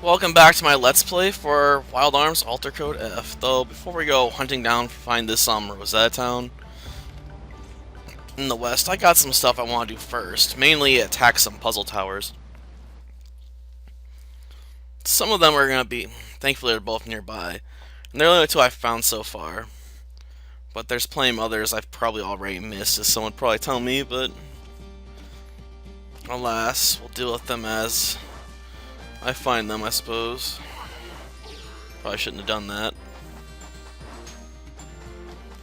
Welcome back to my Let's Play for Wild Arms Alter Code F. Though, before we go hunting down, find this Rosetta town in the west, I got some stuff I want to do first. Mainly attack some puzzle towers. Some of them are going to be, thankfully they're both nearby. And they're the only two I've found so far. But there's plenty of others I've probably already missed, as someone would probably tell me, but alas, we'll deal with them as I find them, I suppose. Probably shouldn't have done that.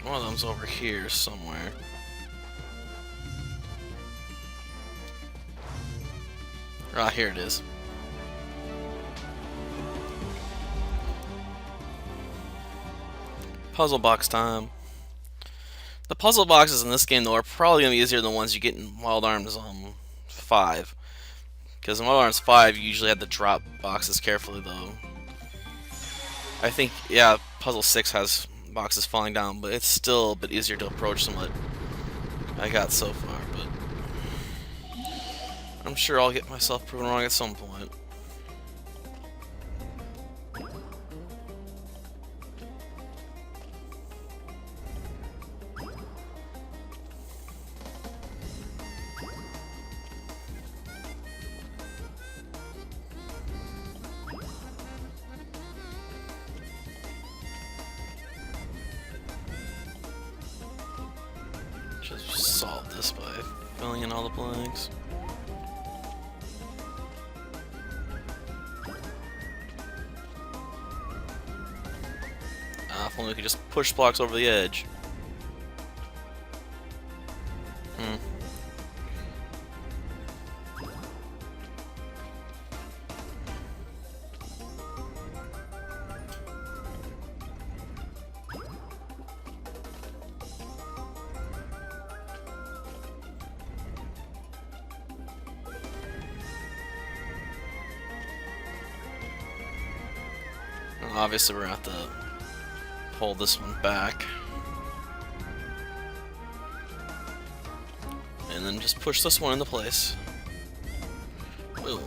One of them's over here somewhere. Ah, here it is. Puzzle box time. The puzzle boxes in this game, though, are probably going to be easier than the ones you get in Wild Arms 5. Because in Wild Arms 5, you usually had to drop boxes carefully, though. I think, yeah, Puzzle 6 has boxes falling down, but it's still a bit easier to approach than what I got so far, but I'm sure I'll get myself proven wrong at some point. Just solve this by filling in all the blanks. If only we could just push blocks over the edge. Obviously, we're gonna have to pull this one back. And then just push this one into place. Boom.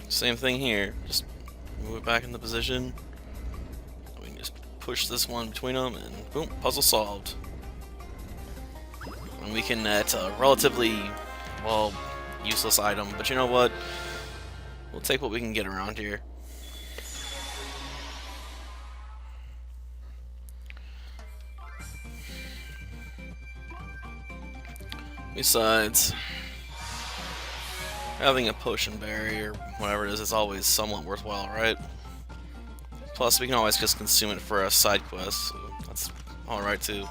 Same thing here. Just move it back into position. We can just push this one between them, and boom, puzzle solved. And we can, it's a relatively, well, useless item, but you know what? We'll take what we can get around here. Besides, having a potion berry or whatever it is always somewhat worthwhile, right? Plus, we can always just consume it for a side quest, so that's alright too.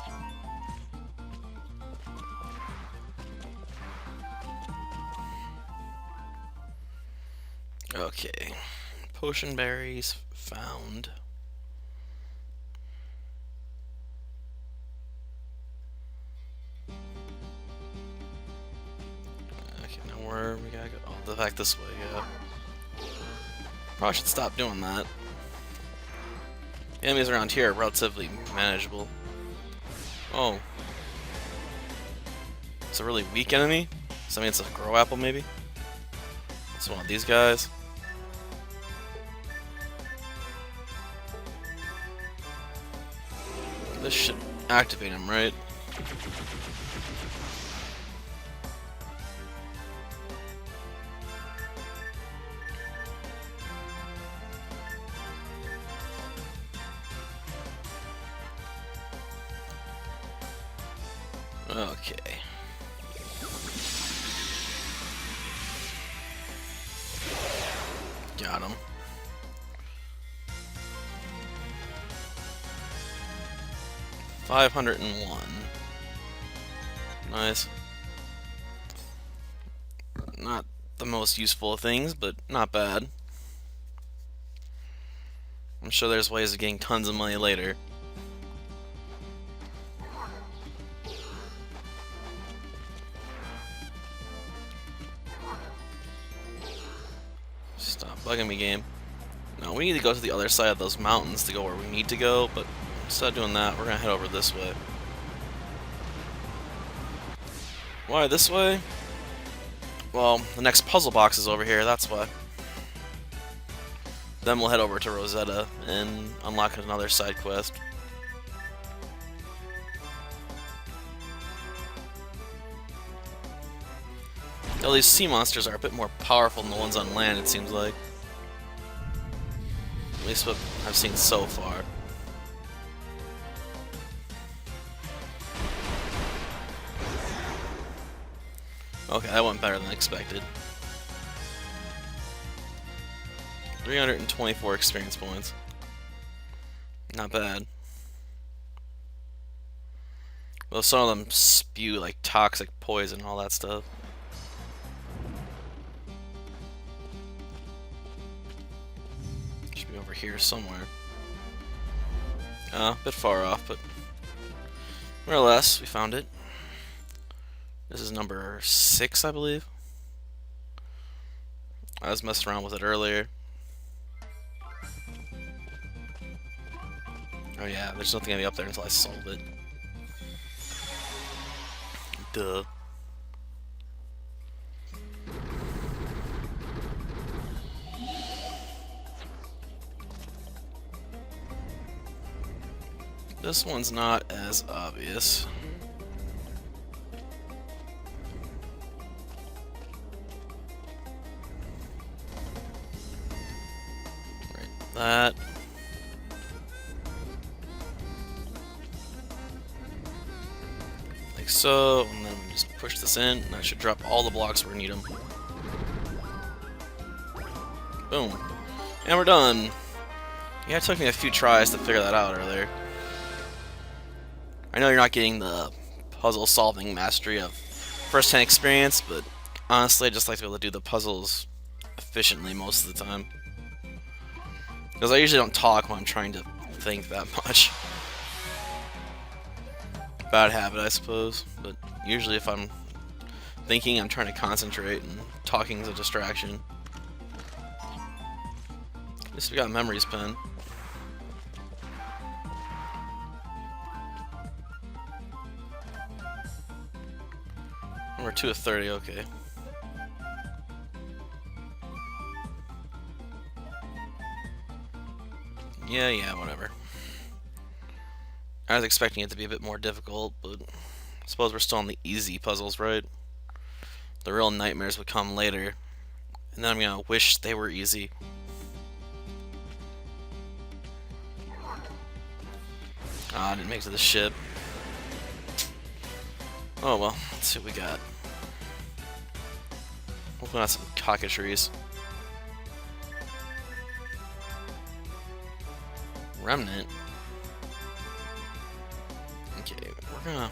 Okay, potion berries found. Okay, now where we gotta go? Oh, the back this way, yeah. Probably should stop doing that. The enemies around here are relatively manageable. Oh. It's a really weak enemy? Does that mean it's a grow apple, maybe? It's one of these guys. This should activate him, right? Okay. Got him. $501. Nice. Not the most useful of things, but not bad. I'm sure there's ways of getting tons of money later. Stop bugging me, game. No, we need to go to the other side of those mountains to go where we need to go, but instead of doing that, we're gonna head over this way. Why this way? Well, the next puzzle box is over here, that's why. Then we'll head over to Rosetta and unlock another side quest. Though these sea monsters are a bit more powerful than the ones on land, it seems like. At least what I've seen so far. Okay, that went better than expected. 324 experience points. Not bad. Though some of them spew like toxic poison and all that stuff. Should be over here somewhere. A bit far off, but more or less, we found it. This is number 6, I believe. I was messing around with it earlier. Oh yeah, there's nothing gonna be up there until I solve it. Duh. This one's not as obvious. Right, that. Like so, and then we just push this in, and that should drop all the blocks where we need them. Boom. And we're done. Yeah, it took me a few tries to figure that out earlier. I know you're not getting the puzzle solving mastery of first-hand experience, but honestly I just like to be able to do the puzzles efficiently most of the time. Because I usually don't talk when I'm trying to think that much. Bad habit, I suppose, but usually if I'm thinking, I'm trying to concentrate, and talking is a distraction. At least we got Memories Pen. Number 2 of 30, okay. Yeah, whatever. I was expecting it to be a bit more difficult, but I suppose we're still on the easy puzzles, right? The real nightmares would come later, and then I'm gonna wish they were easy. Ah, I didn't make it to the ship. Oh well, let's see what we got. Hopefully not some cockatrices. Remnant. Okay, we're gonna...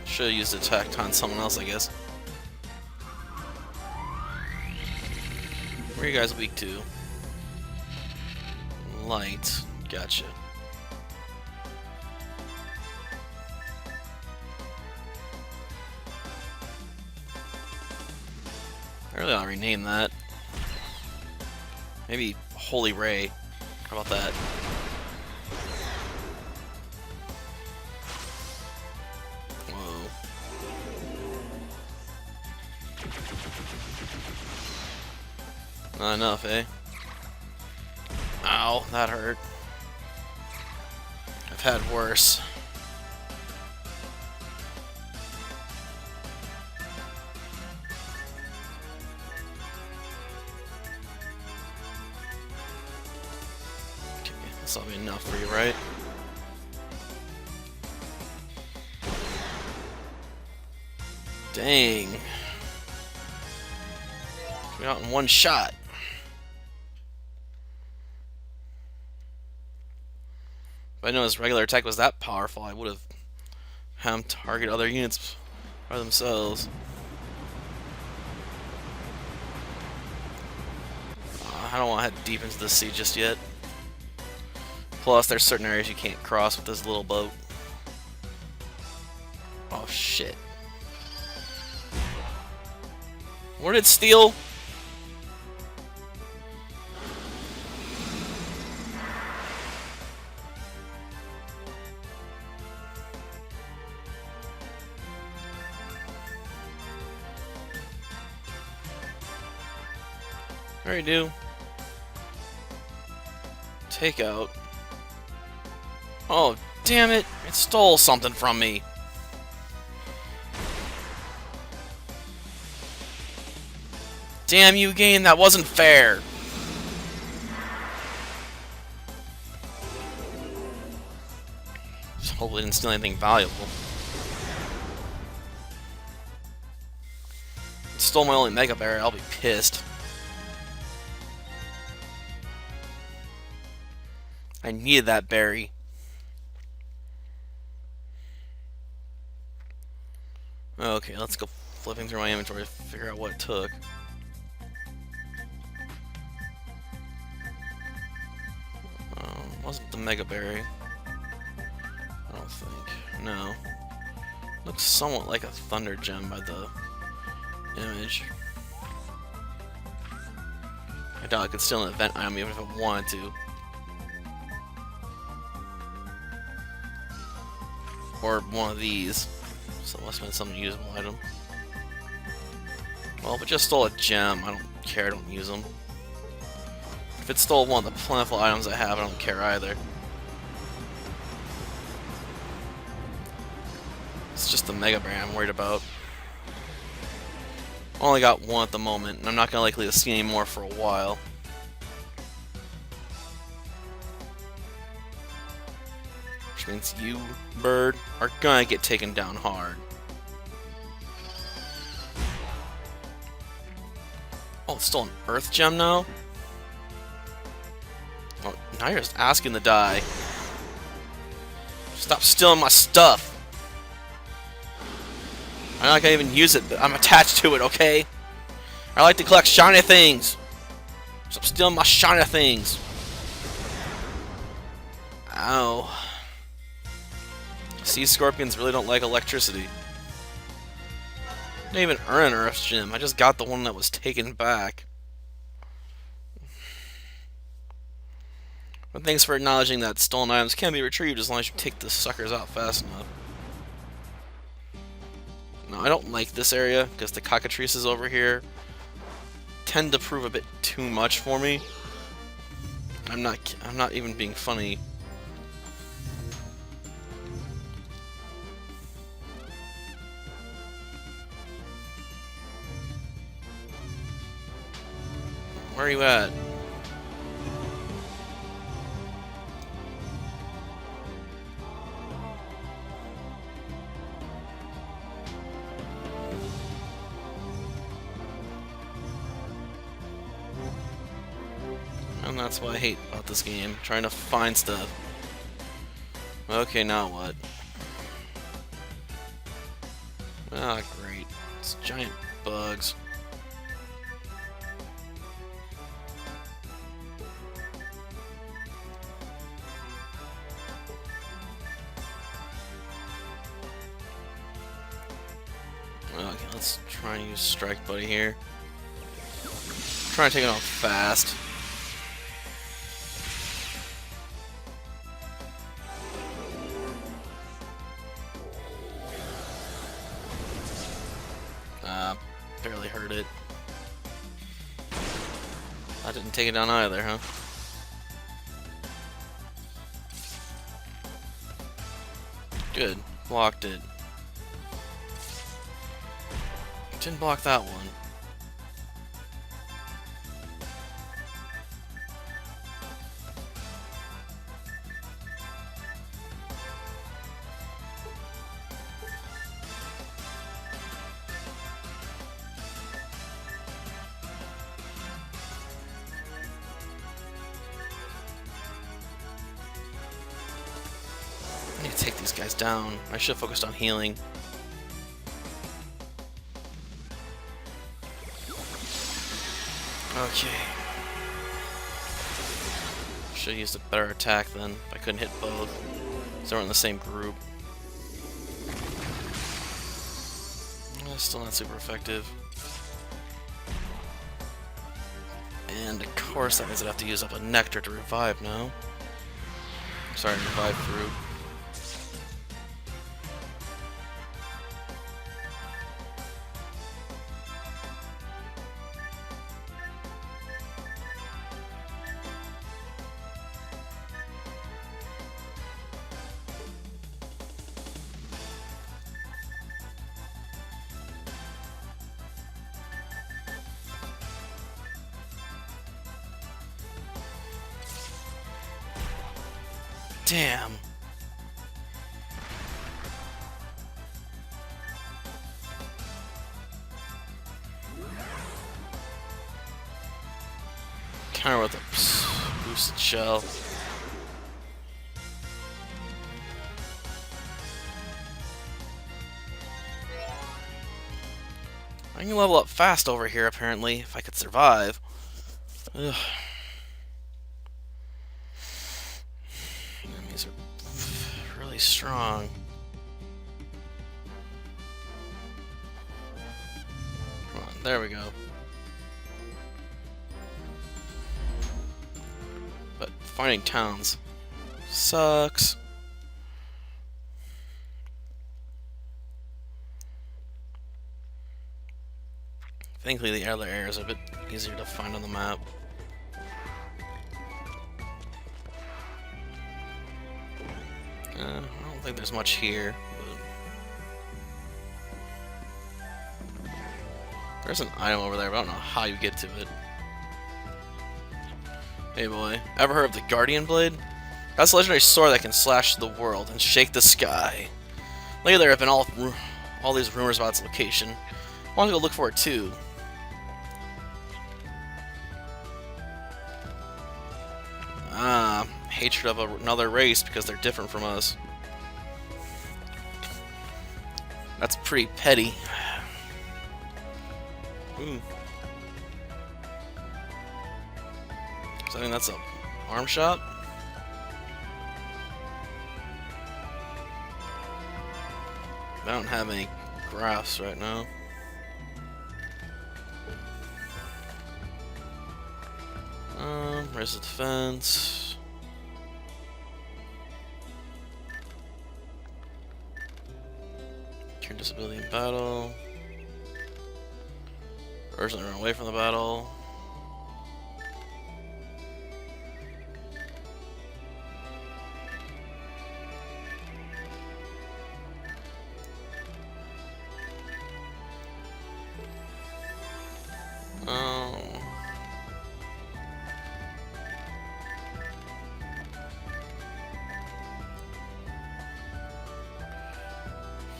Should've used attack on someone else, I guess. Where are you guys weak to? Light. Gotcha. I really ought to rename that. Maybe Holy Ray. How about that? Whoa. Not enough, eh? Ow, that hurt. I've had worse. Okay, this'll be enough for you, right? Dang. We got in one shot. If I know his regular attack was that powerful, I would have had him target other units by themselves. I don't want to head deep into the sea just yet. Plus, there's certain areas you can't cross with this little boat. Oh shit. Where did Steel? already do. Take out. Oh, damn it! It stole something from me. Damn you, game! That wasn't fair. Hopefully, didn't steal anything valuable. It stole my only Mega Berry. I'll be pissed. I needed that berry. Okay, let's go flipping through my inventory to figure out what it took. Wasn't the Mega Berry? I don't think. No. Looks somewhat like a Thunder Gem by the image. I doubt I could steal an event item even if I wanted to. Or one of these. So it must have been some usable item. Well, if it just stole a gem, I don't care, I don't use them. If it stole one of the plentiful items I have, I don't care either. It's just the Mega Berry I'm worried about. Only got one at the moment, and I'm not gonna likely to see any more for a while. Which means you, bird, are gonna get taken down hard. Oh, it's still an Earth Gem now? Oh, now you're just asking to die. Stop stealing my stuff! I'm not gonna even use it, but I'm attached to it, okay? I like to collect shiny things! Stop stealing my shiny things! Ow. Sea scorpions really don't like electricity. I didn't even earn an Earth Gem, I just got the one that was taken back. But thanks for acknowledging that stolen items can be retrieved as long as you take the suckers out fast enough. No, I don't like this area because the cockatrices over here tend to prove a bit too much for me. I'm not even being funny. Where are you at? And that's what I hate about this game, trying to find stuff. Okay, now what? Ah, great. It's giant bugs. Okay, let's try and use Strike Buddy here. Try to take it off fast. Barely hurt it. I didn't take it down either, huh? Good. Blocked it. Didn't block that one. I need to take these guys down. I should have focused on healing. Okay. Should have used a better attack then. I couldn't hit both. So we're in the same group. Still not super effective. And of course that means I'd have to use up a nectar to revive now. Sorry, revive fruit. Damn. Counter with a boosted shell. I can level up fast over here, apparently, if I could survive. Ugh. Enemies are really strong. Come on, there we go. But finding towns sucks. Thankfully, the other areas are a bit easier to find on the map. I don't think there's much here, but there's an item over there, but I don't know how you get to it. Hey boy, ever heard of the Guardian Blade? That's a legendary sword that can slash the world and shake the sky. Lately there have been all these rumors about its location. I want to go look for it too. Hatred of another race because they're different from us. That's pretty petty. Ooh. So I think that's a arm shot. I don't have any graphs right now. Where's the defense? Cure disability in battle. Urgently run away from the battle.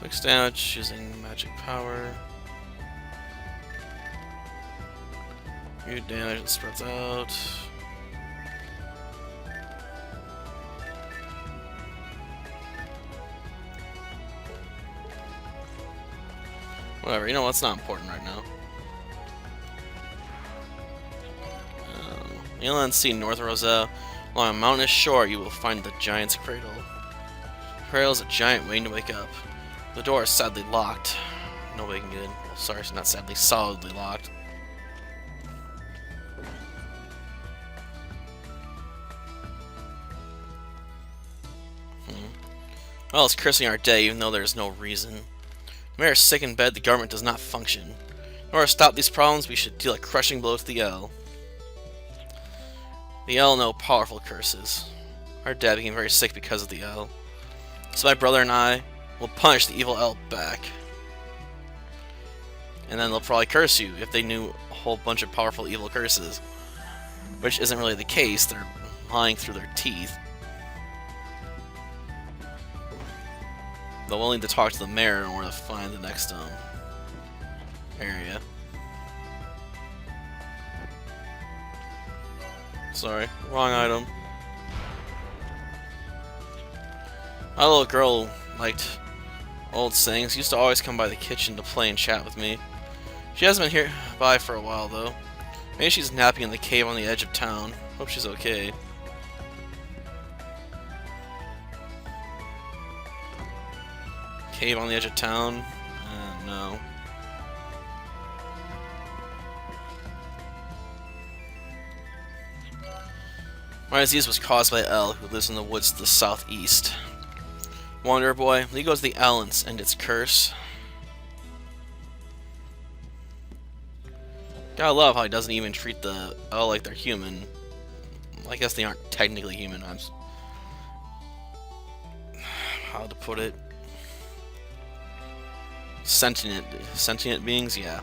Fixed damage using magic power. Good damage that spreads out. Whatever, you know what's not important right now. Inland sea north of Roselle. Along a mountainous shore you will find the giant's cradle. The cradle is a giant waiting to wake up. The door is sadly locked. Nobody can get in. Well, sorry, it's not sadly, solidly locked. Well, it's cursing our day, even though there's no reason. The mayor is sick in bed, the government does not function. In order to stop these problems, we should deal a crushing blow to the L. The L know powerful curses. Our dad became very sick because of the L. So my brother and I will punish the evil L back. And then they'll probably curse you if they knew a whole bunch of powerful evil curses. Which isn't really the case, they're lying through their teeth. They're willing to talk to the mayor in order to find the next area. Sorry, wrong item. My little girl liked old sayings. Used to always come by the kitchen to play and chat with me. She hasn't been here by for a while though. Maybe she's napping in the cave on the edge of town. Hope she's okay. Cave on the edge of town? No. My disease was caused by L, who lives in the woods to the southeast. Wanderer boy, he goes to the Allens and its curse. Gotta love how he doesn't even treat the L like they're human. I guess they aren't technically human. How to put it? Sentient beings, yeah.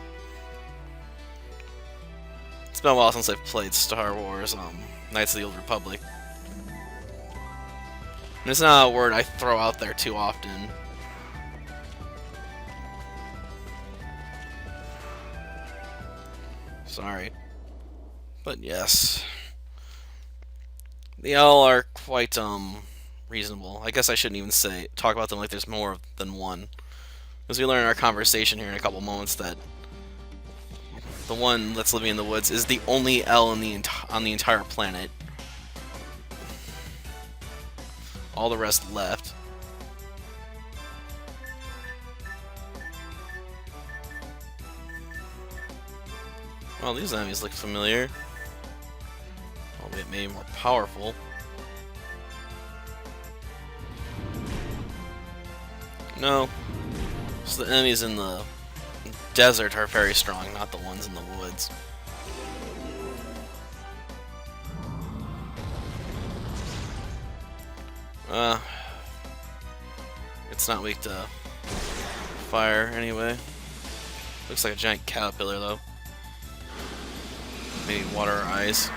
It's been a while since I've played Star Wars, Knights of the Old Republic. It's not a word I throw out there too often. Sorry. But yes. They all are quite, reasonable. I guess I shouldn't even talk about them like there's more than one. Because we learn in our conversation here in a couple moments that the one that's living in the woods is the only L on the entire planet. All the rest left. Well, these enemies look familiar. Albeit maybe more powerful. No. So the enemies in the desert are very strong, not the ones in the woods. It's not weak to fire anyway. Looks like a giant caterpillar though. Maybe water or ice.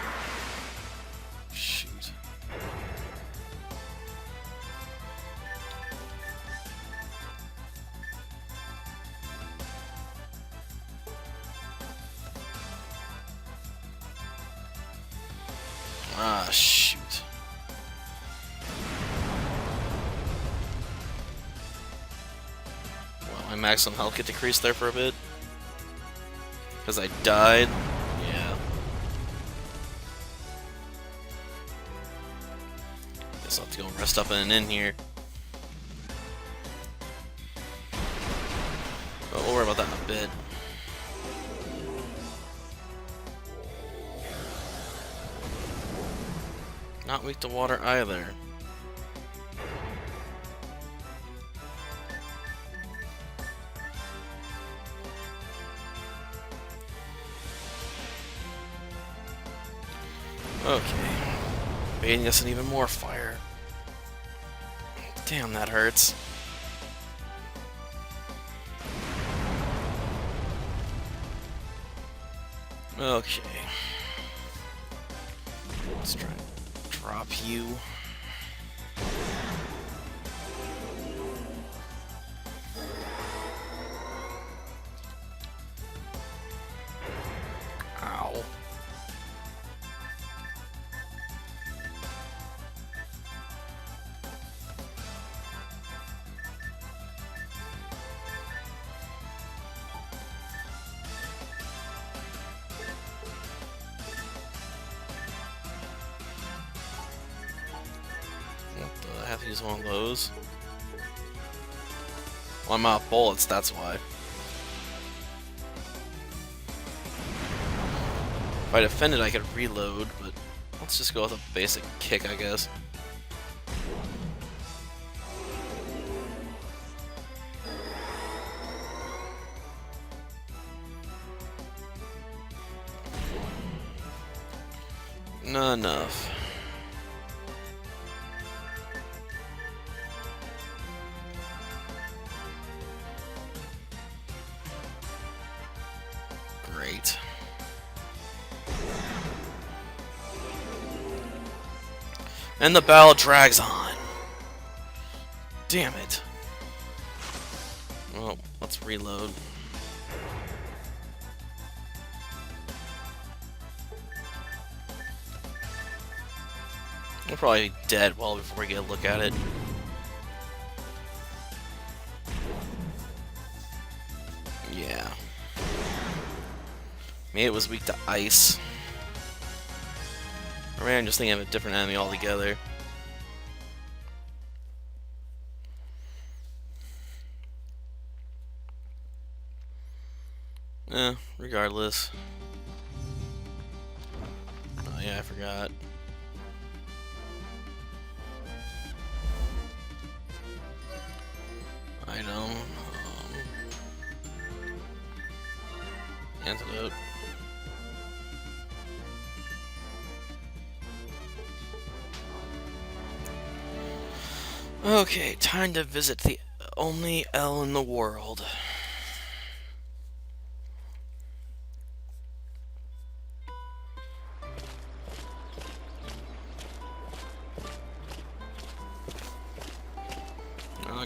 Shoot. Ah, shoot. Well, my maximum health get decreased there for a bit. Because I died. Yeah. Guess I'll have to go rest up in an inn here. But we'll worry about that in a bit. Not weak to water either. Okay. Baiting us in even more fire. Damn, that hurts. Okay. Let's try and drop you. Ow. I have to use one of those. Well, I'm out of bullets, that's why. If I defended, I could reload, but let's just go with a basic kick, I guess. Not enough. Great. And the battle drags on. Damn it. Well, let's reload. We'll probably be dead well before we get a look at it. Yeah. Maybe it was weak to ice. Or maybe I'm just thinking of a different enemy altogether. Regardless. Oh yeah, I forgot. Item. Antidote. Okay, time to visit the only L in the world.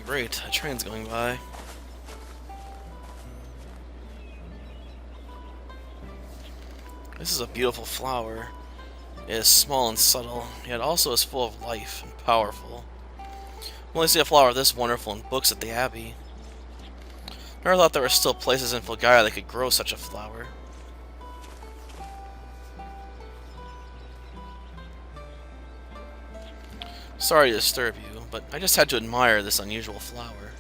great. A train's going by. This is a beautiful flower. It is small and subtle, yet also is full of life and powerful. I only see a flower this wonderful in books at the Abbey. Never thought there were still places in Fulgaia that could grow such a flower. Sorry to disturb you, but I just had to admire this unusual flower.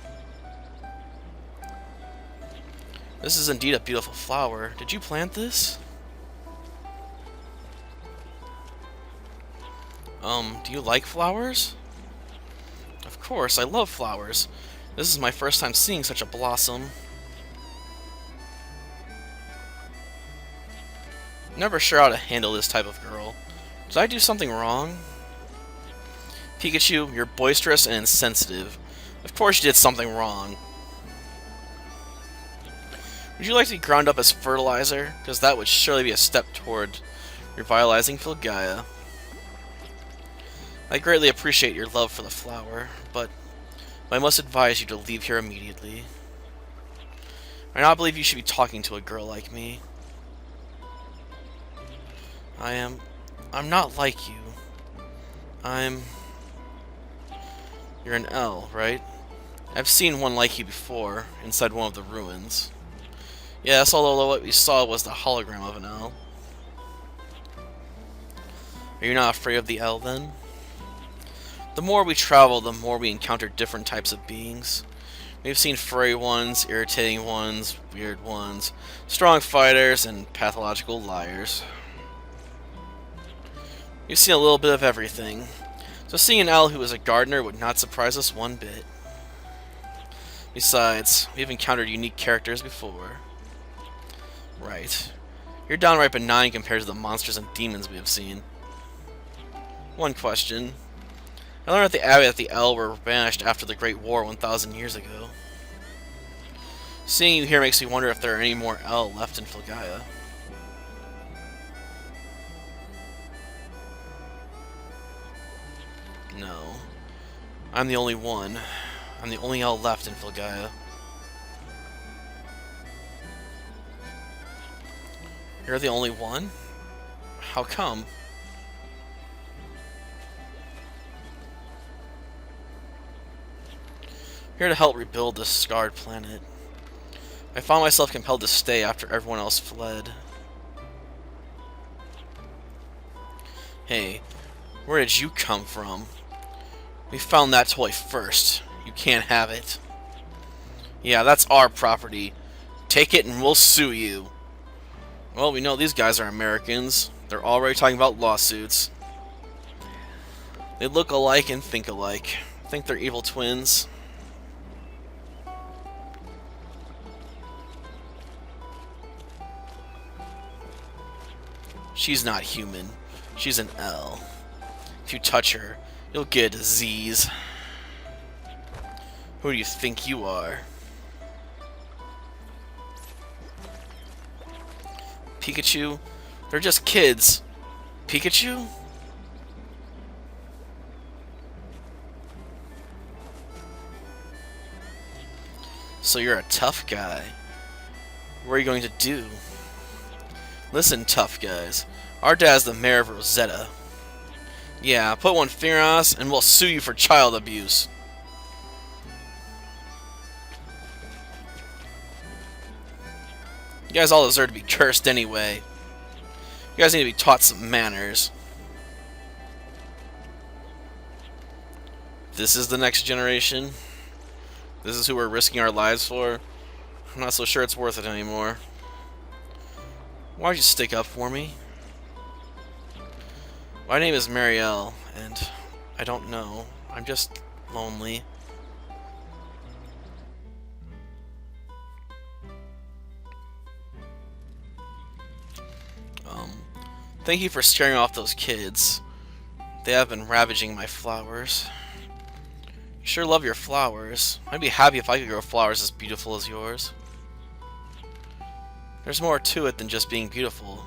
This is indeed a beautiful flower. Did you plant this? Do you like flowers? Of course, I love flowers. This is my first time seeing such a blossom. Never sure how to handle this type of girl. Did I do something wrong? Pikachu, you're boisterous and insensitive. Of course you did something wrong. Would you like to be ground up as fertilizer? Because that would surely be a step toward revitalizing Fulgaia. I greatly appreciate your love for the flower, but I must advise you to leave here immediately. I do not believe you should be talking to a girl like me. I'm not like you. You're an L, right? I've seen one like you before, inside one of the ruins. Yes, although what we saw was the hologram of an L. Are you not afraid of the L, then? The more we travel, the more we encounter different types of beings. We've seen furry ones, irritating ones, weird ones, strong fighters, and pathological liars. We've seen a little bit of everything, so seeing an owl who is a gardener would not surprise us one bit. Besides, we've encountered unique characters before. Right. You're downright benign compared to the monsters and demons we have seen. One question. I learned at the Abbey that the L were banished after the Great War 1,000 years ago. Seeing you here makes me wonder if there are any more L left in Fulgaia. No. I'm the only one. I'm the only L left in Fulgaia. You're the only one? How come? Here to help rebuild this scarred planet. I found myself compelled to stay after everyone else fled. Hey, where did you come from? We found that toy first. You can't have it. Yeah, that's our property. Take it and we'll sue you. Well, we know these guys are Americans. They're already talking about lawsuits. They look alike and think alike. I think they're evil twins. She's not human. She's an L. If you touch her, you'll get a disease. Who do you think you are? Pikachu? They're just kids. Pikachu? So you're a tough guy. What are you going to do? Listen, tough guys. Our dad's the mayor of Rosetta. Yeah, put one finger on us and we'll sue you for child abuse. You guys all deserve to be cursed anyway. You guys need to be taught some manners. This is the next generation. This is who we're risking our lives for. I'm not so sure it's worth it anymore. Why'd you stick up for me? My name is Mariel, and I don't know. I'm just lonely. Thank you for scaring off those kids. They have been ravaging my flowers. You sure love your flowers. I'd be happy if I could grow flowers as beautiful as yours. There's more to it than just being beautiful.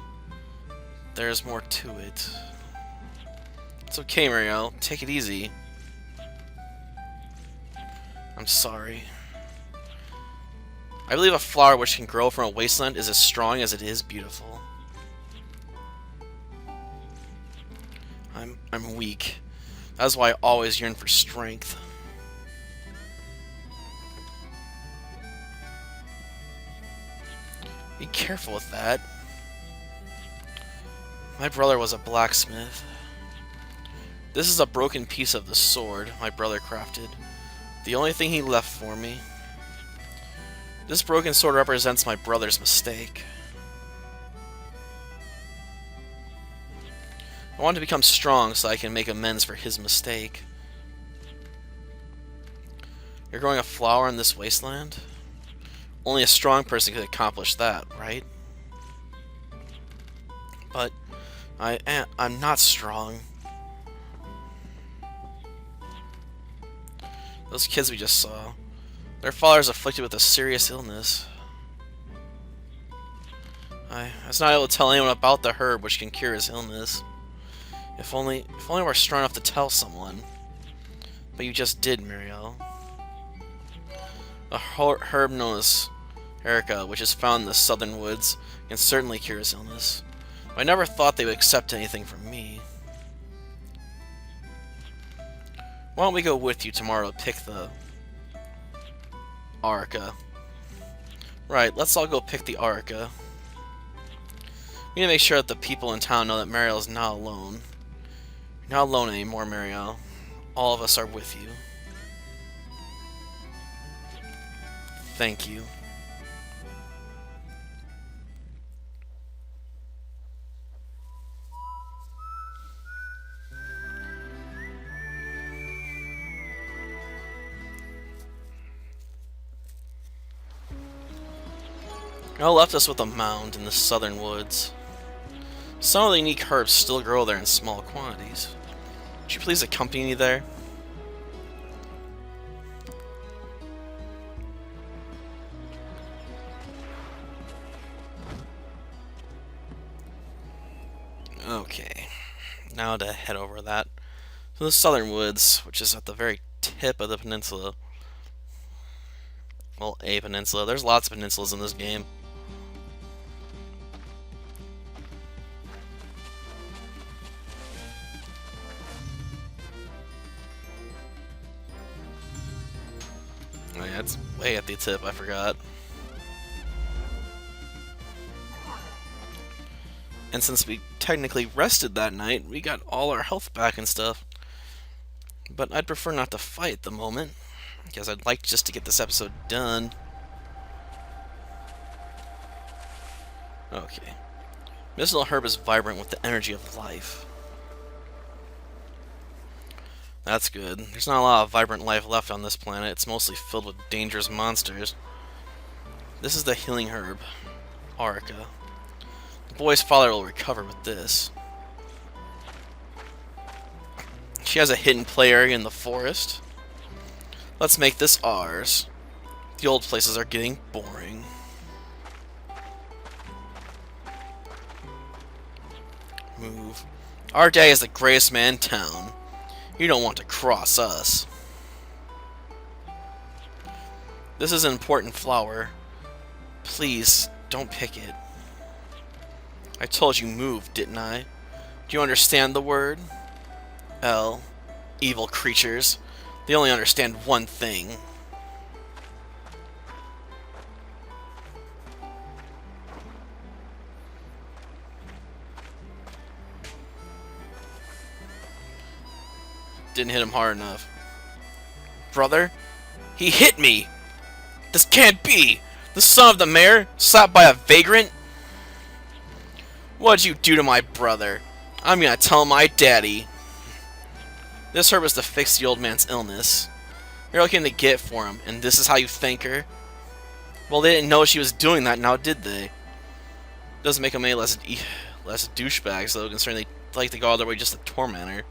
There's more to it. It's okay, Mariel. Take it easy. I'm sorry. I believe a flower which can grow from a wasteland is as strong as it is beautiful. I'm weak. That's why I always yearn for strength. Be careful with that. My brother was a blacksmith. This is a broken piece of the sword my brother crafted. The only thing he left for me. This broken sword represents my brother's mistake. I want to become strong so I can make amends for his mistake. You're growing a flower in this wasteland? Only a strong person could accomplish that, right? But I'm not strong. Those kids we just saw, their father is afflicted with a serious illness. I was not able to tell anyone about the herb which can cure his illness. If only we're strong enough to tell someone. But you just did, Mariel. A herb known as Erica, which is found in the southern woods, can certainly cure his illness. But I never thought they would accept anything from me. Why don't we go with you tomorrow to pick the Arica? Right, let's all go pick the Arica. We need to make sure that the people in town know that Mariel is not alone. You're not alone anymore, Mariel. All of us are with you. Thank you. Now left us with a mound in the southern woods. Some of the unique herbs still grow there in small quantities. Would you please accompany me there? Okay, now to head over that to the southern woods, which is at the very tip of the peninsula. Well, a peninsula. There's lots of peninsulas in this game. Oh yeah, it's way at the tip, I forgot. And since we technically rested that night, we got all our health back and stuff. But I'd prefer not to fight at the moment, because I'd like just to get this episode done. Okay. Medicinal herb is vibrant with the energy of life. That's good. There's not a lot of vibrant life left on this planet. It's mostly filled with dangerous monsters. This is the healing herb, Arica. The boy's father will recover with this. She has a hidden play area in the forest. Let's make this ours. The old places are getting boring. Move. Our dad is the greatest man in town. You don't want to cross us. This is an important flower. Please, don't pick it. I told you move, didn't I? Do you understand the word? L. Evil creatures. They only understand one thing. Didn't hit him hard enough. Brother? He hit me! This can't be! The son of the mayor? Slapped by a vagrant? What'd you do to my brother? I'm gonna tell my daddy. This herb is to fix the old man's illness. You're looking to get for him, and this is how you thank her? Well, they didn't know she was doing that, now did they? Doesn't make them any less douchebags, though, considering they like to go all their way just to torment her.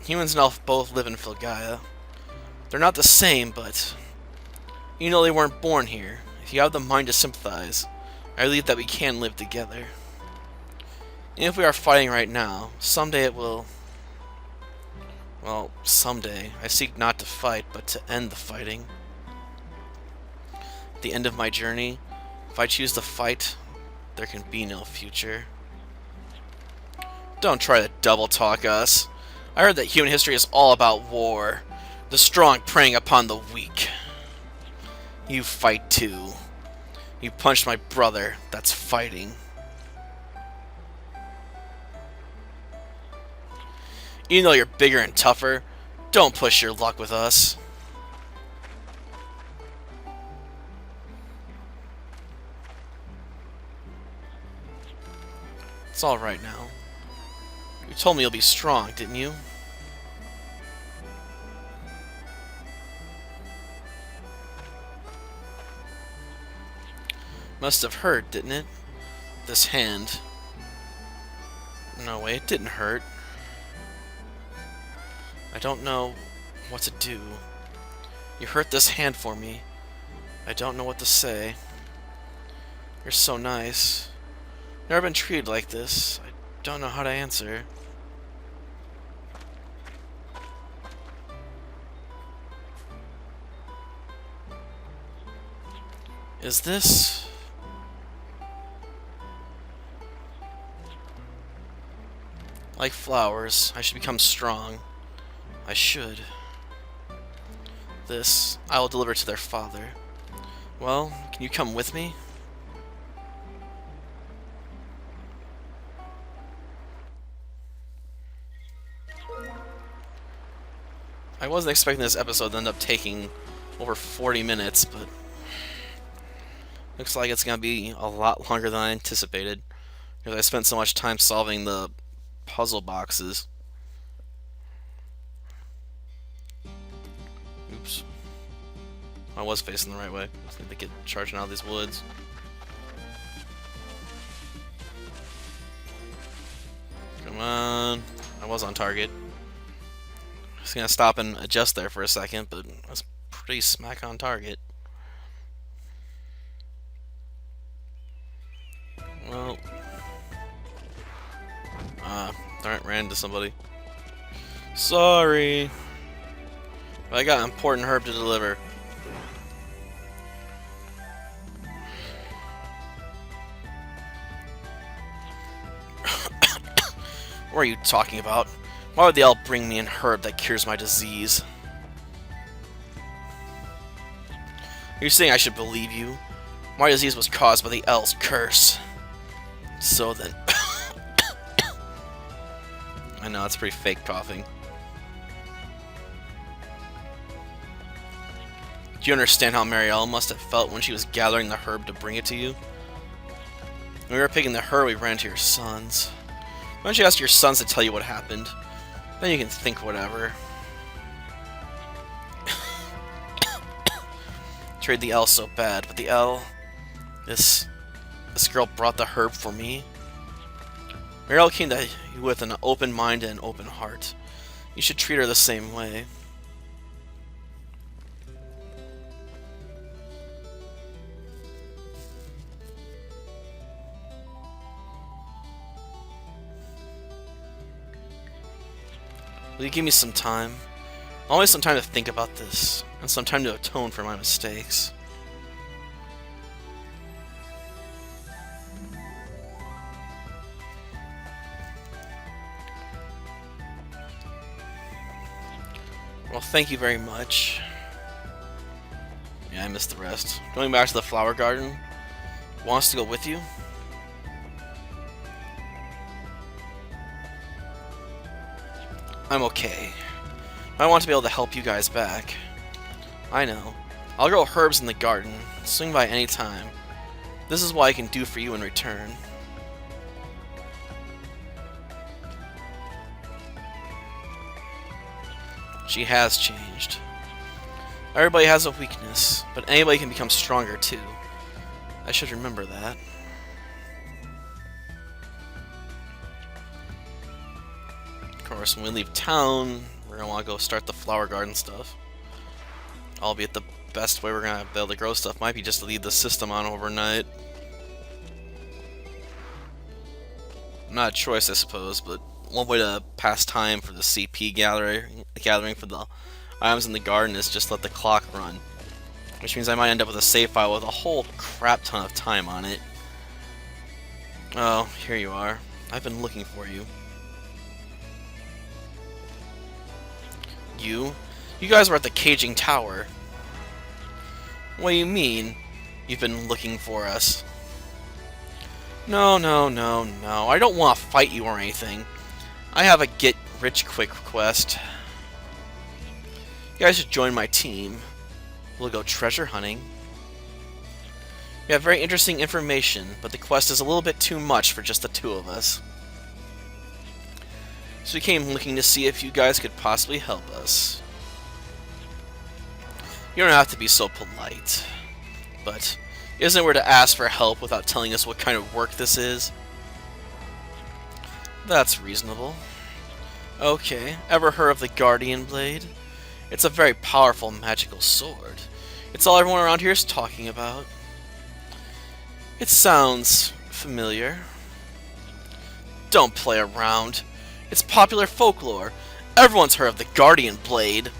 Humans and elf both live in Filgaia. They're not the same, but you know they weren't born here. If you have the mind to sympathize, I believe that we can live together. And if we are fighting right now, someday it will Well, someday, I seek not to fight, but to end the fighting. At the end of my journey, if I choose to fight, there can be no future. Don't try to double talk us. I heard that human history is all about war. The strong preying upon the weak. You fight too. You punched my brother. That's fighting. Even though you're bigger and tougher, don't push your luck with us. It's alright now. You told me you'll be strong, didn't you? Must have hurt, didn't it? This hand. No way, it didn't hurt. I don't know what to do. You hurt this hand for me. I don't know what to say. You're so nice. Never been treated like this. I don't know how to answer. Is this... Like flowers, I should become strong. I should. This, I will deliver to their father. Well, can you come with me? I wasn't expecting this episode to end up taking over 40 minutes, but looks like it's going to be a lot longer than I anticipated, because I spent so much time solving the puzzle boxes. Oops. I was facing the right way. I just need to get charging out of these woods. Come on. I was on target. I was gonna stop and adjust there for a second, but I was pretty smack on target. Well. Alright, ran into somebody. Sorry. I got an important herb to deliver. What are you talking about? Why would the elf bring me an herb that cures my disease? You're saying I should believe you? My disease was caused by the elf's curse. So then... I know, it's pretty fake coughing. Do you understand how Mariel must have felt when she was gathering the herb to bring it to you? When we were picking the herb, we ran to your sons. Why don't you ask your sons to tell you what happened? Then you can think whatever. Trade the L so bad, but the L... This girl brought the herb for me. Mariel came to you with an open mind and an open heart. You should treat her the same way. Will you give me some time? Always some time to think about this, and some time to atone for my mistakes. Well, thank you very much. Yeah, I missed the rest. Going back to the flower garden. Want us to go with you? I'm okay. I want to be able to help you guys back. I know. I'll grow herbs in the garden. Swing by any time. This is what I can do for you in return. She has changed. Everybody has a weakness, but anybody can become stronger too. I should remember that. Of course, when we leave town, we're gonna want to go start the flower garden stuff. Albeit the best way we're gonna be able to grow stuff might be just to leave the system on overnight. Not a choice, I suppose, but one way to pass time for the CP gathering for the items in the garden is just let the clock run. Which means I might end up with a save file with a whole crap ton of time on it. Oh, here you are. I've been looking for you. You? You guys were at the caging tower. What do you mean, you've been looking for us? No, no, no, no. I don't want to fight you or anything. I have a get-rich-quick quest. You guys should join my team. We'll go treasure hunting. We have very interesting information, but the quest is a little bit too much for just the two of us. So we came looking to see if you guys could possibly help us. You don't have to be so polite, but isn't it weird to ask for help without telling us what kind of work this is? That's reasonable. Okay, ever heard of the Guardian Blade? It's a very powerful magical sword. It's all everyone around here is talking about. It sounds familiar. Don't play around. It's popular folklore. Everyone's heard of the Guardian Blade.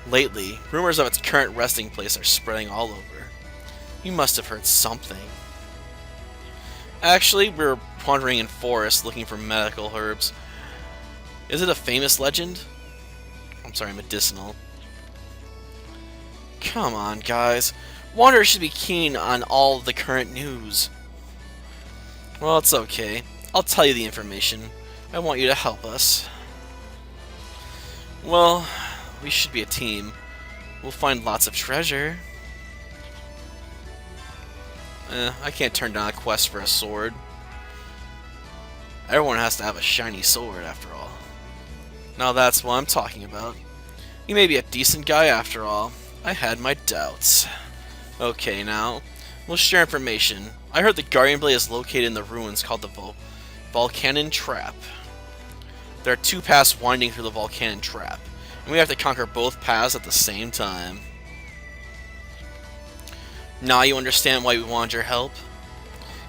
Lately, rumors of its current resting place are spreading all over. You must have heard something. Actually, we were wandering in forests looking for medical herbs. Is it a famous legend? I'm sorry, medicinal. Come on, guys. Wanderers should be keen on all the current news. Well, it's okay. I'll tell you the information. I want you to help us. Well, we should be a team. We'll find lots of treasure. I can't turn down a quest for a sword. Everyone has to have a shiny sword, after all. Now that's what I'm talking about. You may be a decent guy, after all. I had my doubts. Okay, now, we'll share information. I heard the Guardian Blade is located in the ruins called the Volcanon Trap. There are two paths winding through the Volcanon Trap, and we have to conquer both paths at the same time. Now you understand why we wanted your help?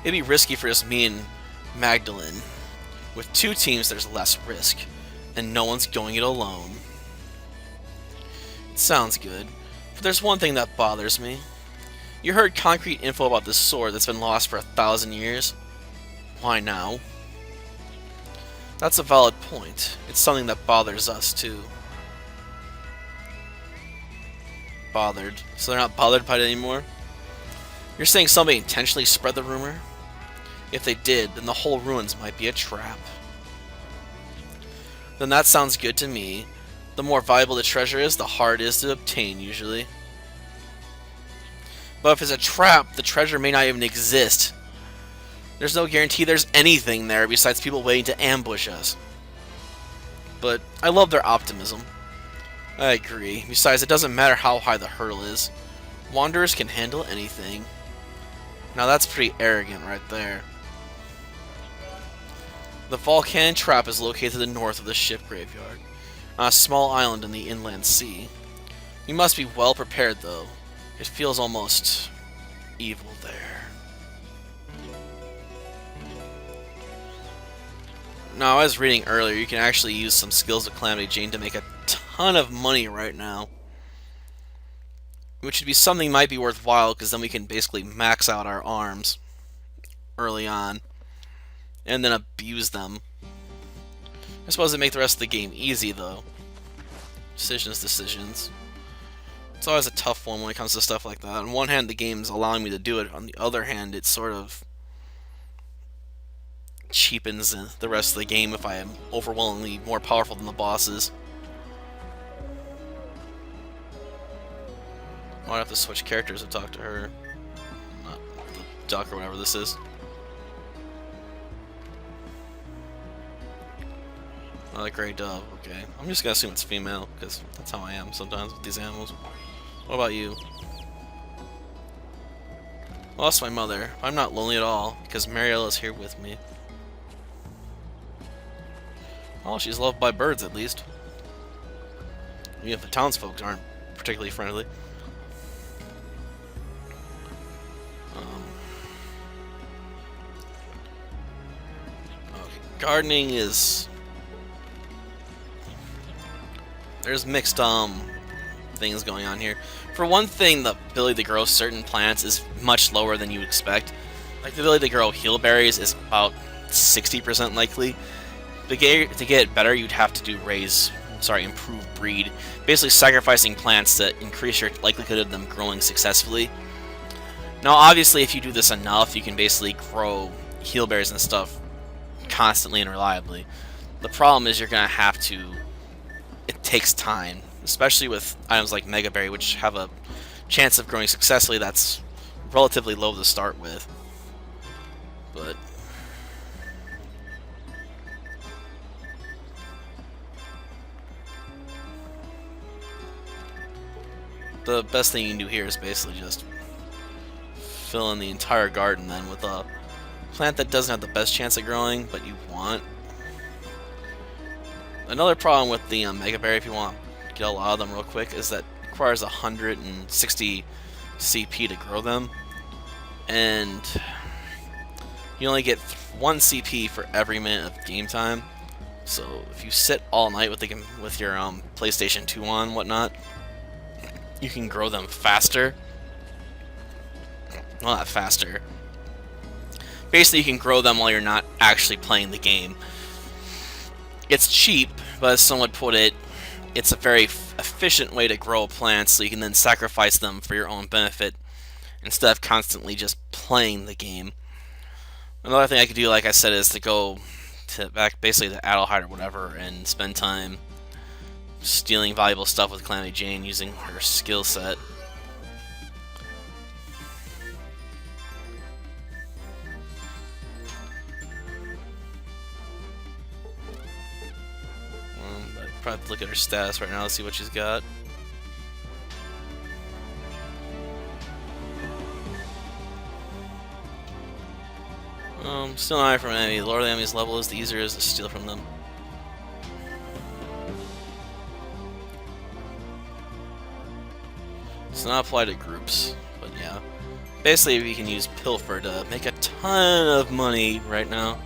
It'd be risky for just me and Magdalene. With two teams, there's less risk, and no one's going it alone. It sounds good, but there's one thing that bothers me. You heard concrete info about this sword that's been lost for 1,000 years. Why now? That's a valid point. It's something that bothers us, too. Bothered. So they're not bothered by it anymore? You're saying somebody intentionally spread the rumor? If they did, then the whole ruins might be a trap. Then that sounds good to me. The more valuable the treasure is, the harder it is to obtain, usually. But if it's a trap, the treasure may not even exist. There's no guarantee there's anything there besides people waiting to ambush us. But I love their optimism. I agree. Besides, it doesn't matter how high the hurdle is. Wanderers can handle anything. Now that's pretty arrogant right there. The Volcanon Trap is located to the north of the ship graveyard, on a small island in the inland sea. You must be well prepared, though. It feels almost evil there. Now, I was reading earlier, you can actually use some skills of Calamity Jane to make a ton of money right now. Which would be something might be worthwhile, because then we can basically max out our arms early on. And then abuse them. I suppose it make the rest of the game easy, though. Decisions. It's always a tough one when it comes to stuff like that. On one hand, the game's allowing me to do it. On the other hand, it sort of cheapens the rest of the game if I am overwhelmingly more powerful than the bosses. I might have to switch characters to talk to her. Not the duck or whatever this is. Oh, the gray dove, okay. I'm just gonna assume it's female, because that's how I am sometimes with these animals. What about you? Well, that's my mother. I'm not lonely at all, because Mariel is here with me. Oh, she's loved by birds, at least. Even if the townsfolk aren't particularly friendly. gardening is... There's mixed things going on here. For one thing, the ability to grow certain plants is much lower than you expect. Like, the ability to grow heal berries is about 60% likely. To get better, you'd have to improve breed. Basically sacrificing plants to increase your likelihood of them growing successfully. Now, obviously, if you do this enough, you can basically grow heal berries and stuff constantly and reliably. The problem is you're going to have to... It takes time, especially with items like Mega Berry, which have a chance of growing successfully that's relatively low to start with. But... the best thing you can do here is basically just fill in the entire garden then with a plant that doesn't have the best chance of growing, but you want. Another problem with the Mega Berry, if you want to get a lot of them real quick, is that it requires 160 CP to grow them, and you only get 1 CP for every minute of game time. So if you sit all night with your PlayStation 2 on and whatnot, you can grow them faster. Well, not faster. Basically, you can grow them while you're not actually playing the game. It's cheap, but as someone would put it, it's a very efficient way to grow plants, so you can then sacrifice them for your own benefit instead of constantly just playing the game. Another thing I could do, like I said, is to go basically to Adelheid or whatever and spend time stealing valuable stuff with Calamity Jane using her skill set. I'd probably have to look at her status right now to see what she's got. Steal an eye from an enemy. The lower the enemy's level is, the easier it is to steal from them. It's not applied to groups, but yeah. Basically, we can use Pilfer to make a ton of money right now.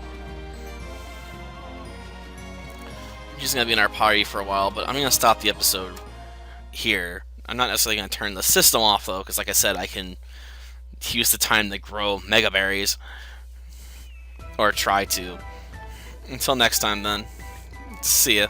She's going to be in our party for a while, but I'm going to stop the episode here. I'm not necessarily going to turn the system off, though, because like I said, I can use the time to grow Mega Berries. Or try to. Until next time, then. See ya.